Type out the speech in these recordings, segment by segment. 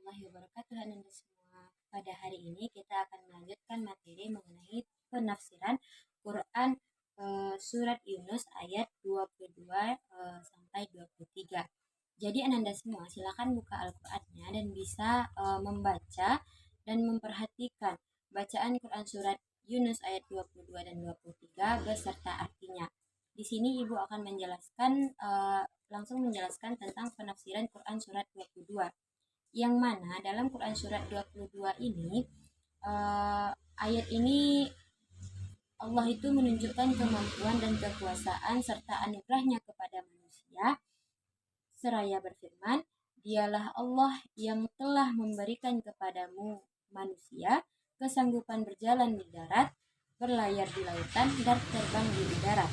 warahmatullahi wabarakatuh Anda semua. Pada hari ini kita akan melanjutkan materi mengenai penafsiran Quran surat Yunus ayat 22 sampai 23. Jadi Anda semua silakan buka Al-Qur'annya dan bisa membaca dan memperhatikan bacaan Quran surat Yunus ayat 22 dan 23 beserta artinya. Di sini Ibu akan menjelaskan langsung menjelaskan tentang penafsiran Quran surat 22. Yang mana dalam Quran surat 22 ini ayat ini Allah itu menunjukkan kemampuan dan kekuasaan serta anugerahnya kepada manusia seraya berfirman, dialah Allah yang telah memberikan kepadamu manusia kesanggupan berjalan di darat, berlayar di lautan, dan terbang di udara,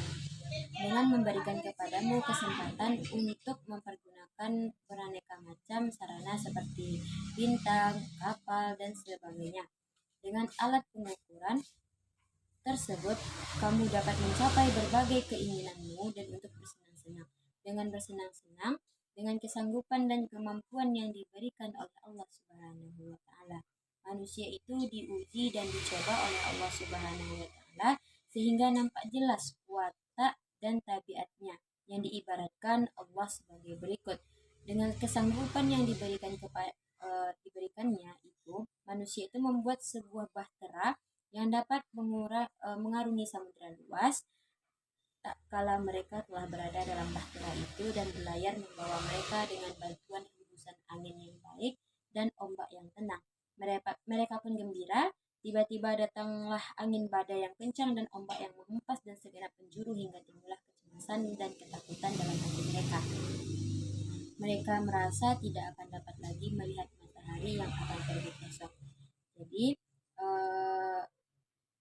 dengan memberikan kepadamu kesempatan untuk mempergunakan beraneka macam sarana seperti bintang, kapal, dan sebagainya. Dengan alat pengukuran tersebut, kamu dapat mencapai berbagai keinginanmu dan untuk bersenang-senang. Dengan bersenang-senang, dengan kesanggupan dan kemampuan yang diberikan oleh Allah Subhanahu wa Ta'ala, manusia itu diuji dan dicoba oleh Allah Subhanahu wa Ta'ala sehingga nampak jelas watak dan tabiatnya yang diibaratkan Allah sebagai berikut. Dengan kesanggupan yang diberikannya itu, manusia itu membuat sebuah bahtera yang dapat mengarungi samudera luas tak kala mereka telah berada dalam bahtera itu dan berlayar membawa mereka dengan bantuan hembusan angin yang baik dan ombak yang tenang. Mereka pun gembira. Tiba-tiba datanglah angin badai yang kencang dan ombak yang menghempas dan segenap penjuru hingga timbullah kecemasan dan ketakutan dalam hati mereka. Mereka merasa tidak akan dapat lagi melihat matahari yang akan terbit besok. Jadi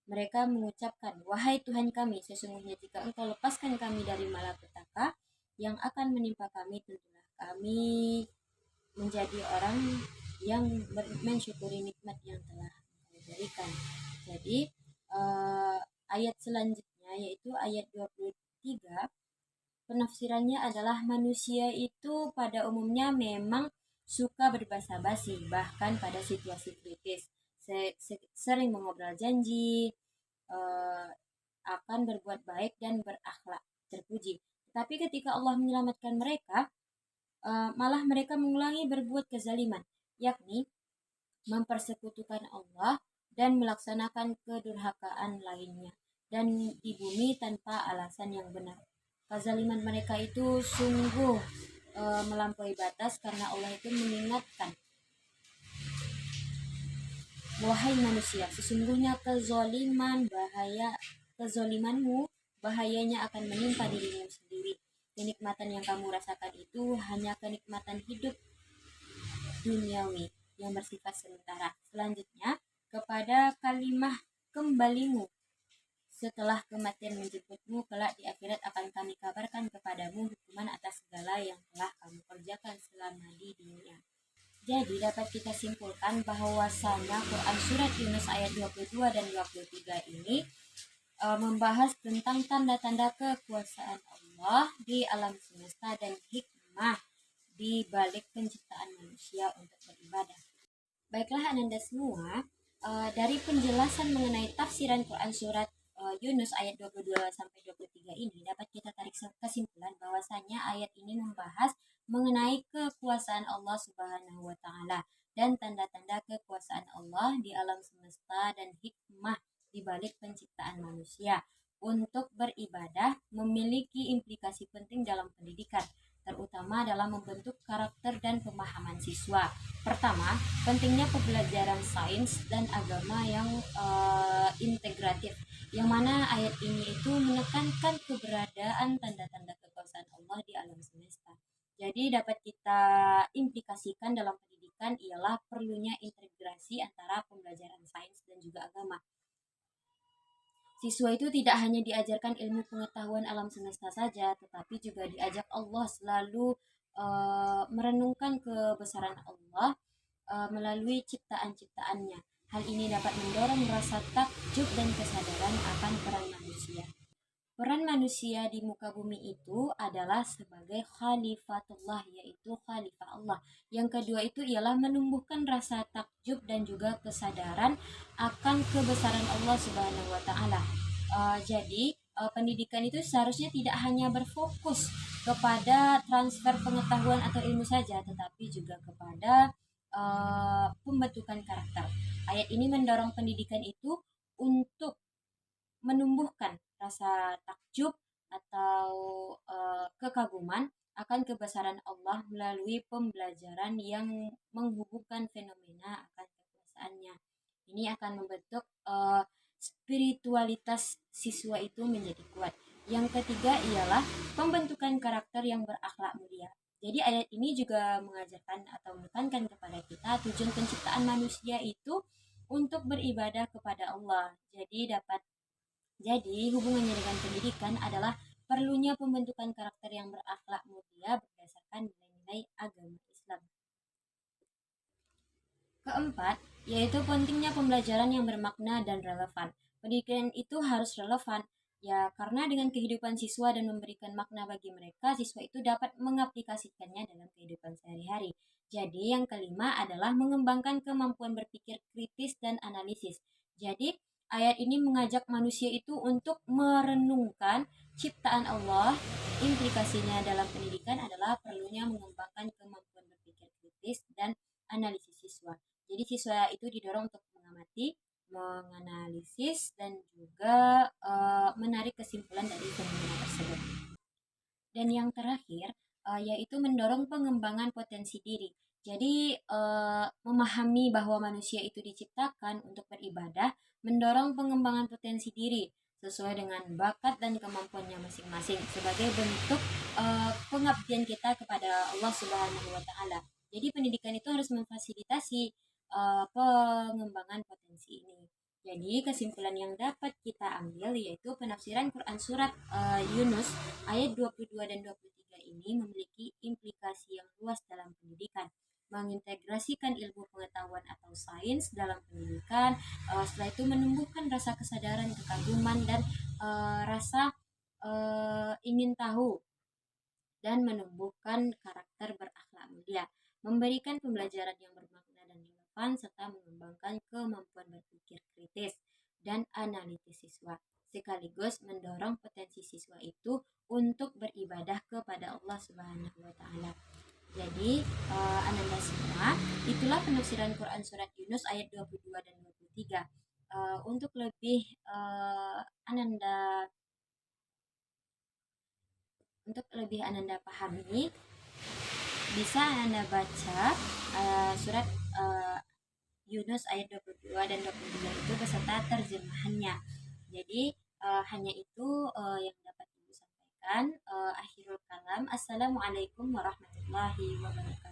mereka mengucapkan, wahai Tuhan kami, sesungguhnya jika Engkau lepaskan kami dari malapetaka yang akan menimpa kami, tentulah kami menjadi orang yang mensyukuri nikmat yang telah berikan. Jadi ayat selanjutnya yaitu ayat 23, penafsirannya adalah manusia itu pada umumnya memang suka berbasa-basi bahkan pada situasi kritis, sering mengobrol janji, akan berbuat baik dan berakhlak terpuji. Tapi ketika Allah menyelamatkan mereka, malah mereka mengulangi berbuat kezaliman, yakni mempersekutukan Allah dan melaksanakan kedurhakaan lainnya dan di bumi tanpa alasan yang benar. Kezaliman mereka itu sungguh melampaui batas karena Allah itu mengingatkan, wahai manusia, sesungguhnya kezolimanmu bahayanya akan menimpa dirimu sendiri. Kenikmatan yang kamu rasakan itu hanya kenikmatan hidup duniawi yang bersifat sementara. Selanjutnya, kepada kalimah kembalimu setelah kematian menjemputmu, kelak di akhirat akan kami kabarkan kepadamu hukuman atas segala yang telah kamu kerjakan selama di dunia. Jadi dapat kita simpulkan bahwasanya Quran surat Yunus ayat 22 dan 23 ini membahas tentang tanda-tanda kekuasaan Allah di alam semesta dan hikmah di balik penciptaan manusia untuk beribadah. Baiklah Anda semua, dari penjelasan mengenai tafsiran Quran surat Yunus ayat 22 sampai 23 ini dapat kita tarik kesimpulan bahwasanya ayat ini membahas mengenai kekuasaan Allah Subhanahu wa Ta'ala dan tanda-tanda kekuasaan Allah di alam semesta dan hikmah di balik penciptaan manusia untuk beribadah memiliki implikasi penting dalam pendidikan, terutama dalam membentuk karakter dan pemahaman siswa. Pertama, pentingnya pembelajaran sains dan agama yang integratif, yang mana ayat ini itu menekankan keberadaan tanda-tanda kekuasaan Allah di alam semesta. Jadi dapat kita implikasikan dalam pendidikan ialah perlunya integrasi antara pembelajaran sains dan juga agama. Siswa itu tidak hanya diajarkan ilmu pengetahuan alam semesta saja, tetapi juga diajak Allah selalu merenungkan kebesaran Allah melalui ciptaan-ciptaannya. Hal ini dapat mendorong rasa takjub dan kesadaran akan peran manusia. Peran manusia di muka bumi itu adalah sebagai khalifatullah, yaitu khalifah Allah. Yang kedua itu ialah menumbuhkan rasa takjub dan juga kesadaran akan kebesaran Allah Subhanahu wa taala. Pendidikan itu seharusnya tidak hanya berfokus kepada transfer pengetahuan atau ilmu saja, tetapi juga kepada pembentukan karakter. Ayat ini mendorong pendidikan itu untuk menumbuhkan rasa takjub atau kekaguman akan kebesaran Allah melalui pembelajaran yang menghubungkan fenomena akan kekuasaannya. Ini akan membentuk spiritualitas siswa itu menjadi kuat. Yang ketiga ialah pembentukan karakter yang berakhlak mulia. Jadi ayat ini juga mengajarkan atau menekankan kepada kita tujuan penciptaan manusia itu untuk beribadah kepada Allah. Jadi, hubungannya dengan pendidikan adalah perlunya pembentukan karakter yang berakhlak mulia berdasarkan nilai-nilai agama Islam. Keempat, yaitu pentingnya pembelajaran yang bermakna dan relevan. Pendidikan itu harus relevan, ya karena dengan kehidupan siswa dan memberikan makna bagi mereka, siswa itu dapat mengaplikasikannya dalam kehidupan sehari-hari. Jadi, yang kelima adalah mengembangkan kemampuan berpikir kritis dan analisis. Jadi, ayat ini mengajak manusia itu untuk merenungkan ciptaan Allah. Implikasinya dalam pendidikan adalah perlunya mengembangkan kemampuan berpikir kritis dan analisis siswa. Jadi siswa itu didorong untuk mengamati, menganalisis, dan juga menarik kesimpulan dari fenomena tersebut. Dan yang terakhir yaitu mendorong pengembangan potensi diri. Jadi memahami bahwa manusia itu diciptakan untuk beribadah, mendorong pengembangan potensi diri sesuai dengan bakat dan kemampuannya masing-masing sebagai bentuk pengabdian kita kepada Allah Subhanahu wa taala. Jadi pendidikan itu harus memfasilitasi pengembangan potensi ini. Jadi kesimpulan yang dapat kita ambil yaitu penafsiran Quran surat Yunus ayat 22 dan 23 ini memiliki implikasi yang luas dalam pendidikan. Mengintegrasikan ilmu pengetahuan atau sains dalam pendidikan, setelah itu menumbuhkan rasa kesadaran, kekaguman, dan rasa ingin tahu, dan menumbuhkan karakter berakhlak mulia, memberikan pembelajaran yang bermakna dan relevan, serta mengembangkan kemampuan berpikir kritis dan analitis siswa, sekaligus mendorong potensi siswa itu untuk beribadah kepada Allah Subhanahu wa taala. Jadi, Ananda semua, itulah penafsiran Quran surat Yunus ayat 22 dan 23. Untuk lebih Ananda pahami, bisa Anda baca surat Yunus ayat 22 dan 23 itu beserta terjemahannya. Jadi hanya itu yang dapat Ibu sampaikan. Akhirul kalam. Assalamualaikum warahmatullahi wabarakatuh.